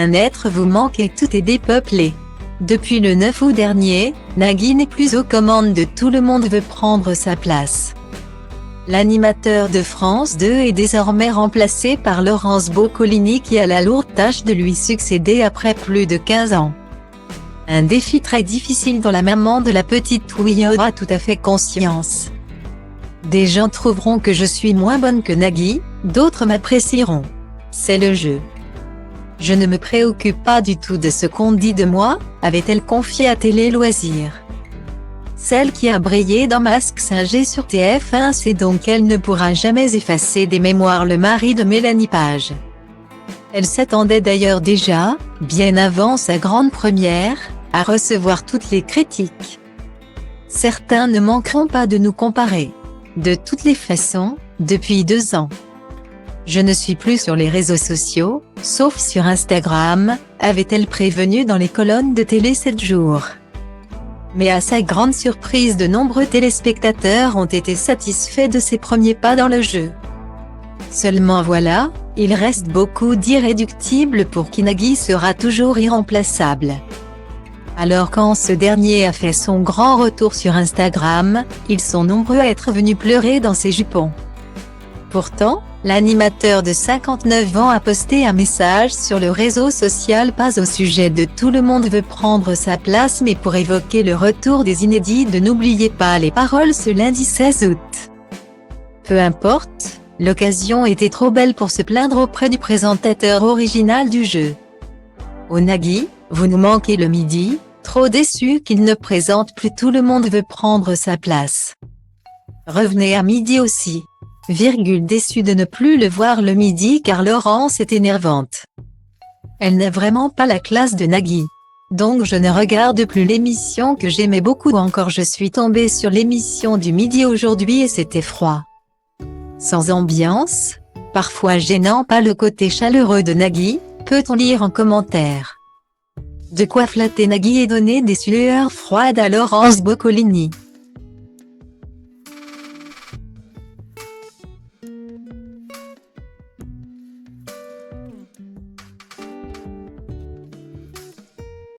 Un être vous manque et tout est dépeuplé. Depuis le 9 août dernier, Nagui n'est plus aux commandes de Tout le monde veut prendre sa place. L'animateur de France 2 est désormais remplacé par Laurence Boccolini qui a la lourde tâche de lui succéder après plus de 15 ans. Un défi très difficile dont la maman de la petite Touille aura tout à fait conscience. Des gens trouveront que je suis moins bonne que Nagui, d'autres m'apprécieront. C'est le jeu. Je ne me préoccupe pas du tout de ce qu'on dit de moi, avait-elle confié à Télé Loisirs. Celle qui a brillé dans Mask Singer sur TF1 sait donc qu'elle ne pourra jamais effacer des mémoires le mari de Mélanie Page. Elle s'attendait d'ailleurs déjà, bien avant sa grande première, à recevoir toutes les critiques. Certains ne manqueront pas de nous comparer. De toutes les façons, depuis 2 ans. Je ne suis plus sur les réseaux sociaux, sauf sur Instagram, avait-elle prévenu dans les colonnes de Télé 7 jours. Mais à sa grande surprise, de nombreux téléspectateurs ont été satisfaits de ses premiers pas dans le jeu. Seulement voilà, il reste beaucoup d'irréductibles pour qui Nagui sera toujours irremplaçable. Alors quand ce dernier a fait son grand retour sur Instagram, ils sont nombreux à être venus pleurer dans ses jupons. Pourtant, l'animateur de 59 ans a posté un message sur le réseau social pas au sujet de Tout le monde veut prendre sa place mais pour évoquer le retour des inédits de N'oubliez pas les paroles ce lundi 16 août. Peu importe, l'occasion était trop belle pour se plaindre auprès du présentateur original du jeu. Au Nagui, vous nous manquez le midi, trop déçu qu'il ne présente plus Tout le monde veut prendre sa place. Revenez à midi aussi. Déçu de ne plus le voir le midi car Laurence est énervante. Elle n'a vraiment pas la classe de Nagui. Donc je ne regarde plus l'émission que j'aimais beaucoup ou encore je suis tombée sur l'émission du midi aujourd'hui et c'était froid. Sans ambiance, parfois gênant pas le côté chaleureux de Nagui, peut-on lire en commentaire. De quoi flatter Nagui et donner des sueurs froides à Laurence Boccolini.